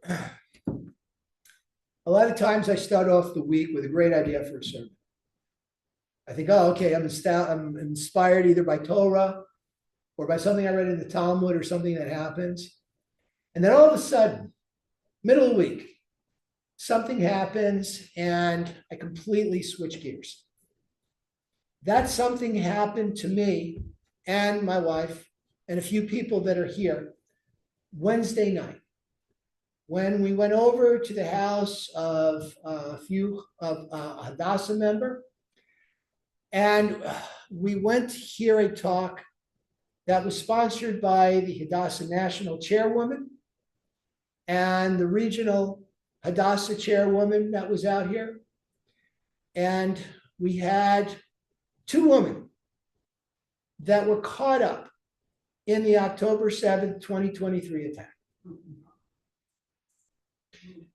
A lot of times I start off the week with a great idea for a sermon. I think, oh, okay, I'm inspired either by Torah or by something I read in the Talmud or something that happens. And then all of a sudden, middle of the week, something happens and I completely switch gears. That something happened to me and my wife and a few people that are here Wednesday night when we went over to the house of a few of a Hadassah member, and we went to hear a talk that was sponsored by the Hadassah National Chairwoman and the regional Hadassah Chairwoman that was out here. And we had two women that were caught up in the October 7th, 2023 attack.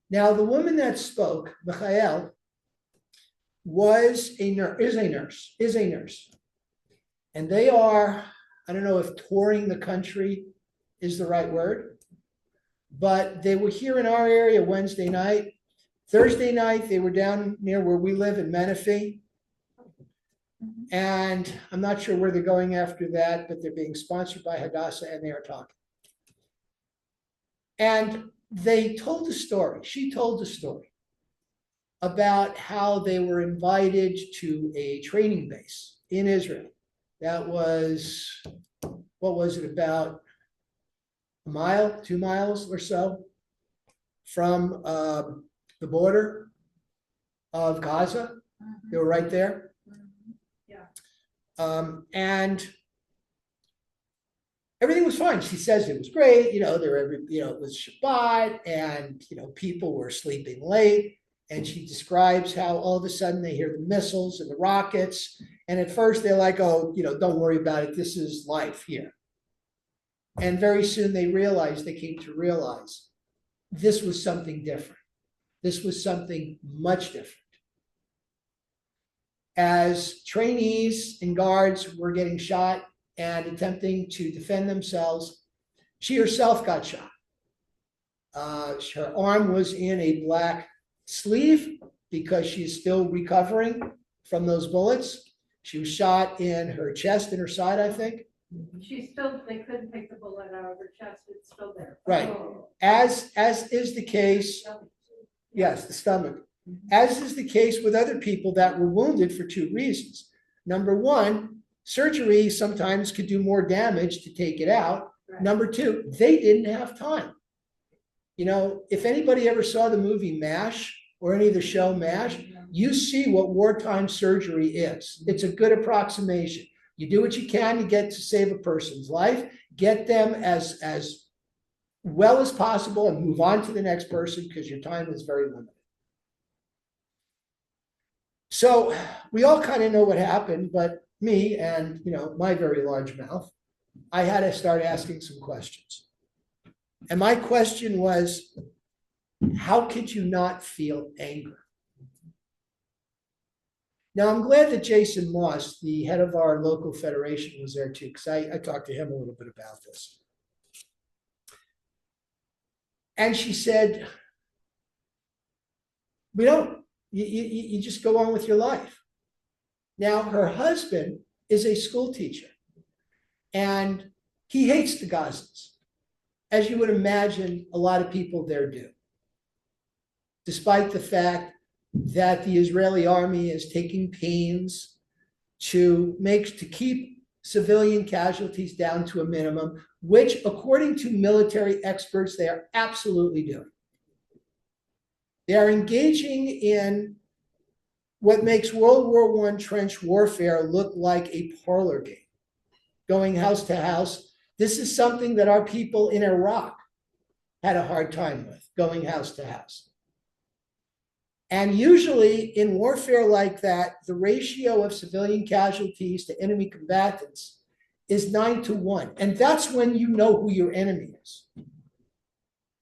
Now, the woman that spoke, Michael, is a nurse. And they are, I don't know if touring the country is the right word, but they were here in our area Wednesday night. Thursday night, they were down near where we live in Menifee. And I'm not sure where they're going after that, but they're being sponsored by Hadassah and they are talking. And they told the story. She told the story about how they were invited to a training base in Israel. That was, what was it, about a mile, 2 miles or so from the border of Gaza. They were right there. And everything was fine. She says it was great. It was Shabbat and, people were sleeping late. And she describes how all of a sudden they hear the missiles and the rockets. And at first they're like, oh, don't worry about it. This is life here. And very soon they came to realize this was something different. This was something much different. As trainees and guards were getting shot and attempting to defend themselves, she herself got shot. Her arm was in a black sleeve because she is still recovering from those bullets. She was shot in her chest and her side, I think. They couldn't take the bullet out of her chest. It's still there. Right. Oh. As is the case, yes, the stomach. As is the case with other people that were wounded for two reasons. Number one, surgery sometimes could do more damage to take it out. Right. Number two, they didn't have time. If anybody ever saw the movie MASH or any of the show MASH, you see what wartime surgery is. It's a good approximation. You do what you can to get to save a person's life, get them as well as possible and move on to the next person because your time is very limited. So we all kind of know what happened, but me and, my very large mouth, I had to start asking some questions. And my question was, how could you not feel anger? Now, I'm glad that Jason Moss, the head of our local federation, was there too, because I talked to him a little bit about this. And she said, we don't. You just go on with your life. Now, her husband is a school teacher, and he hates the Gazans, as you would imagine a lot of people there do, despite the fact that the Israeli army is taking pains to keep civilian casualties down to a minimum, which, according to military experts, they are absolutely doing. They are engaging in what makes World War I trench warfare look like a parlor game, going house to house. This is something that our people in Iraq had a hard time with, going house to house. And usually in warfare like that, the ratio of civilian casualties to enemy combatants is 9-to-1. And that's when you know who your enemy is.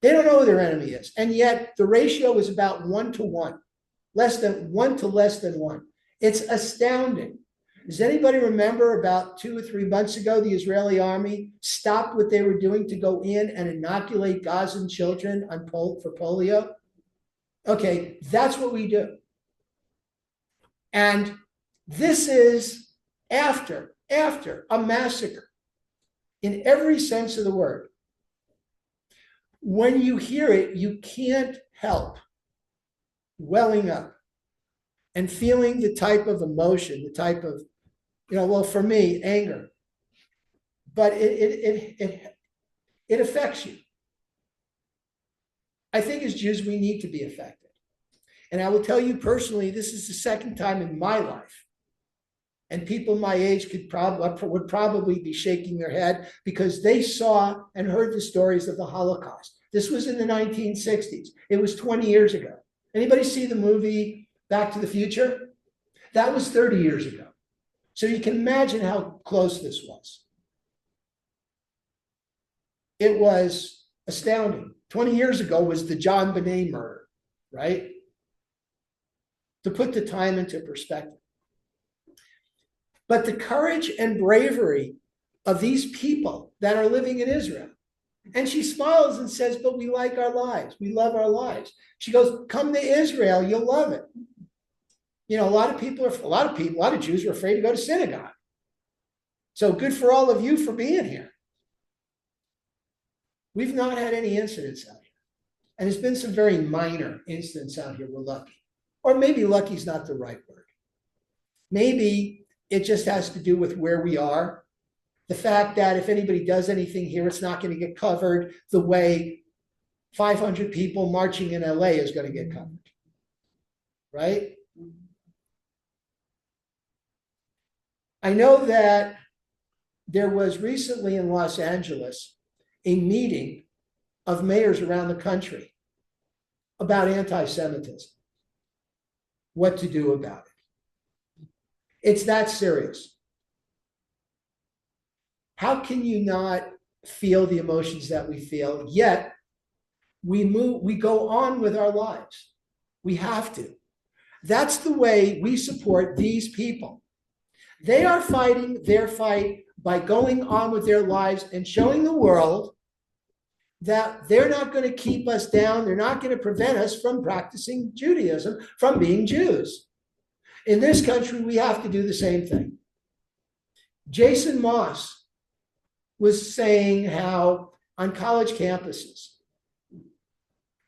They don't know who their enemy is. And yet the ratio is about 1-to-1, less than 1 to less than 1. It's astounding. Does anybody remember about 2 or 3 months ago, the Israeli army stopped what they were doing to go in and inoculate Gazan children for polio? Okay, that's what we do. And this is after a massacre in every sense of the word. When you hear it, you can't help welling up and feeling the type of emotion, the type of, well, for me, anger. But it affects you. I think as Jews, we need to be affected. And I will tell you personally, this is the second time in my life. And people my age would probably be shaking their head because they saw and heard the stories of the Holocaust. This was in the 1960s. It was 20 years ago. Anybody see the movie Back to the Future? That was 30 years ago. So you can imagine how close this was. It was astounding. 20 years ago was the John Bonet murder, right? To put the time into perspective. But the courage and bravery of these people that are living in Israel. And she smiles and says, but we like our lives. We love our lives. She goes, come to Israel, you'll love it. A lot of Jews are afraid to go to synagogue. So good for all of you for being here. We've not had any incidents out here. And there's been some very minor incidents out here. We're lucky. Or maybe lucky is not the right word. Maybe it just has to do with where we are. The fact that if anybody does anything here, it's not going to get covered the way 500 people marching in LA is going to get covered. Right? I know that there was recently in Los Angeles a meeting of mayors around the country about anti-Semitism. What to do about it. It's that serious. How can you not feel the emotions that we feel, yet we go on with our lives? We have to. That's the way we support these people. They are fighting their fight by going on with their lives and showing the world that they're not going to keep us down. They're not going to prevent us from practicing Judaism, from being Jews. In this country, we have to do the same thing. Jason Moss was saying how on college campuses,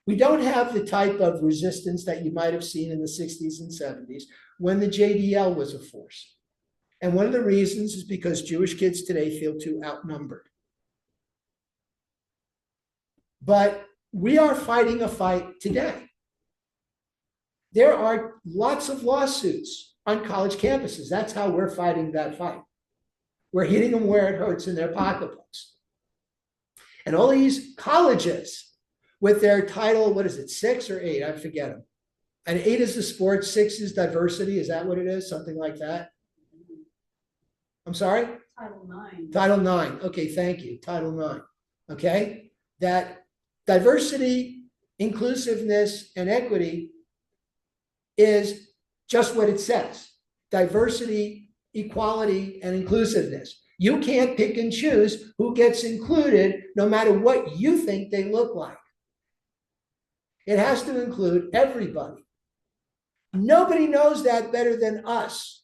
we don't have the type of resistance that you might have seen in the 60s and 70s when the JDL was a force. And one of the reasons is because Jewish kids today feel too outnumbered. But we are fighting a fight today. There are lots of lawsuits on college campuses. That's how we're fighting that fight. We're hitting them where it hurts in their pocketbooks. And all these colleges with their title, what is it, 6 or 8? I forget them. And 8 is the sports, 6 is diversity. Is that what it is? Something like that? I'm sorry? Title IX. Title IX. Okay, thank you. Title IX. Okay? That diversity, inclusiveness, and equity is just what it says. Diversity, equality, and inclusiveness. You can't pick and choose who gets included no matter what you think they look like. It has to include everybody. Nobody knows that better than us.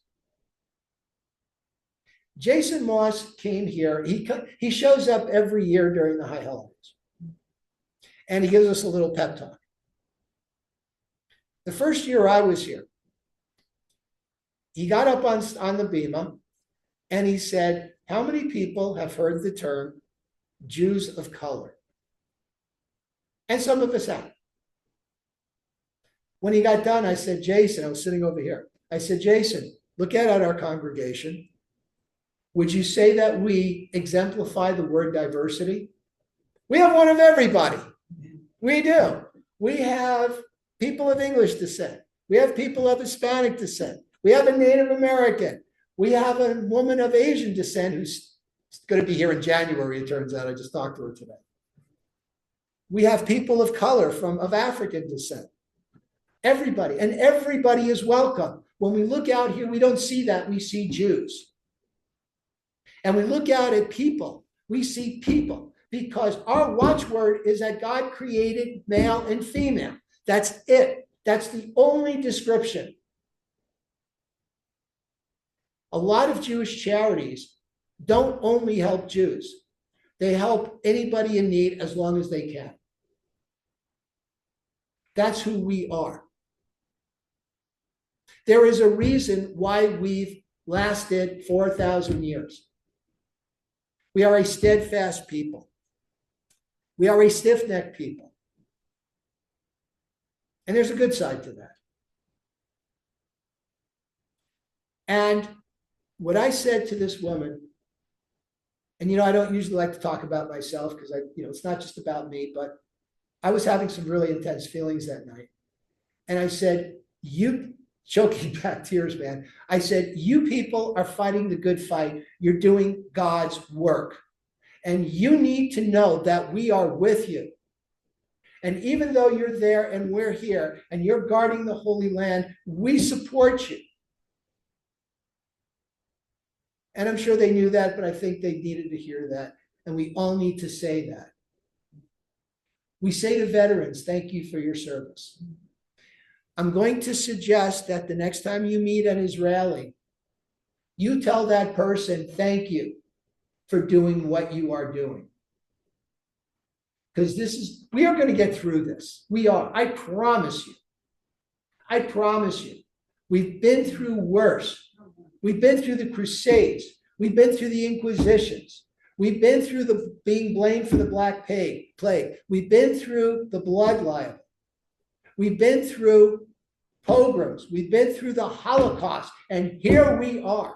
Jason Moss came here. He shows up every year during the high holidays. And he gives us a little pep talk. The first year I was here, he got up on the bima and he said, how many people have heard the term Jews of color? And some of us have. When he got done, I said, Jason, I was sitting over here. I said, Jason, look at our congregation. Would you say that we exemplify the word diversity? We have one of everybody. We do. We have people of English descent. We have people of Hispanic descent. We have a Native American. We have a woman of Asian descent who's going to be here in January, it turns out. I just talked to her today. We have people of color of African descent. Everybody, and everybody is welcome. When we look out here, we don't see that, we see Jews. And we look out at people, we see people, because our watchword is that God created male and female. That's it. That's the only description. A lot of Jewish charities don't only help Jews. They help anybody in need as long as they can. That's who we are. There is a reason why we've lasted 4,000 years. We are a steadfast people. We are a stiff-necked people. And there's a good side to that. And what I said to this woman, and I don't usually like to talk about myself because it's not just about me, but I was having some really intense feelings that night. And I said, choking back tears, man. I said, you people are fighting the good fight. You're doing God's work. And you need to know that we are with you. And even though you're there and we're here and you're guarding the Holy Land, we support you. And I'm sure they knew that, but I think they needed to hear that. And we all need to say that. We say to veterans, thank you for your service. I'm going to suggest that the next time you meet an Israeli, you tell that person, thank you for doing what you are doing. Because we are going to get through this. We are. I promise you. I promise you. We've been through worse. We've been through the Crusades. We've been through the Inquisitions. We've been through the being blamed for the Black Plague. We've been through the blood libel. We've been through pogroms. We've been through the Holocaust. And here we are.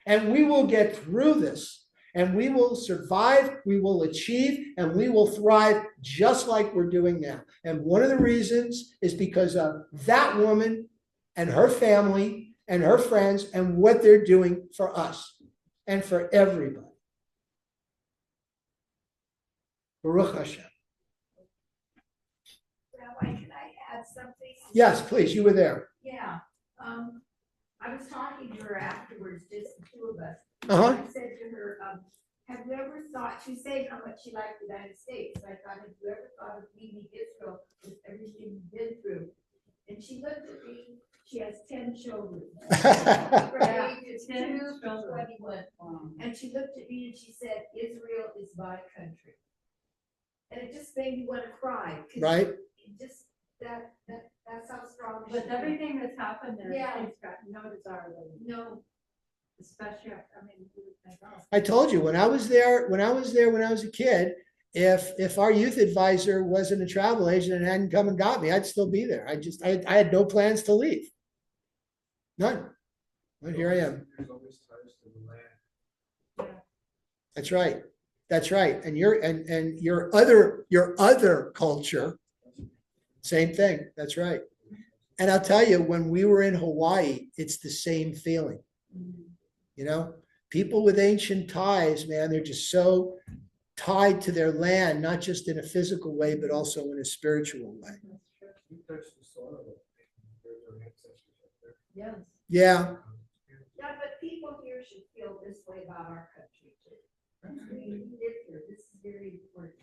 And we will get through this. And we will survive, we will achieve, and we will thrive just like we're doing now. And one of the reasons is because of that woman and her family and her friends and what they're doing for us and for everybody. Baruch Hashem. Rabbi, can I add something? Yes, please, you were there. Yeah, I was talking to her afterwards, just the two of us. Uh-huh. I said to her, have you ever thought, she said how much she liked the United States. I thought, have you ever thought of leaving Israel with everything you've been through? And she looked at me, she has 10 children. Her age is 2 to 21. And she looked at me and she said, Israel is my country. And it just made me want to cry. Right. It just, that's how strong she With is. everything that's happened there, Yeah. she's got no desire to leave. No. Especially, you would think, oh. I told you when I was a kid, if our youth advisor wasn't a travel agent and hadn't come and got me, I'd still be there. I had no plans to leave. None. But here I am. There's always ties to the land. That's right. That's right. And your other culture, same thing. That's right. And I'll tell you, when we were in Hawaii, it's the same feeling. People with ancient ties, man, they're just so tied to their land, not just in a physical way, but also in a spiritual way. You touch the soil. There's our ancestors up there. Yes. Yeah. Yeah, but people here should feel this way about our country too. We live here. This is very important.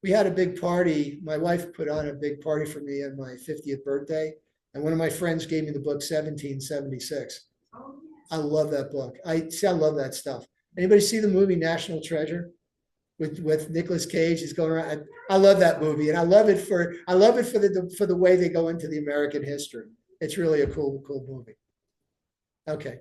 We had a big party. My wife put on a big party for me on my 50th birthday. And one of my friends gave me the book 1776. Oh, yeah. I love that book. I love that stuff. Anybody see the movie National Treasure with Nicolas Cage? He's going around. I love that movie, and I love it for the way they go into the American history. It's really a cool movie. Okay.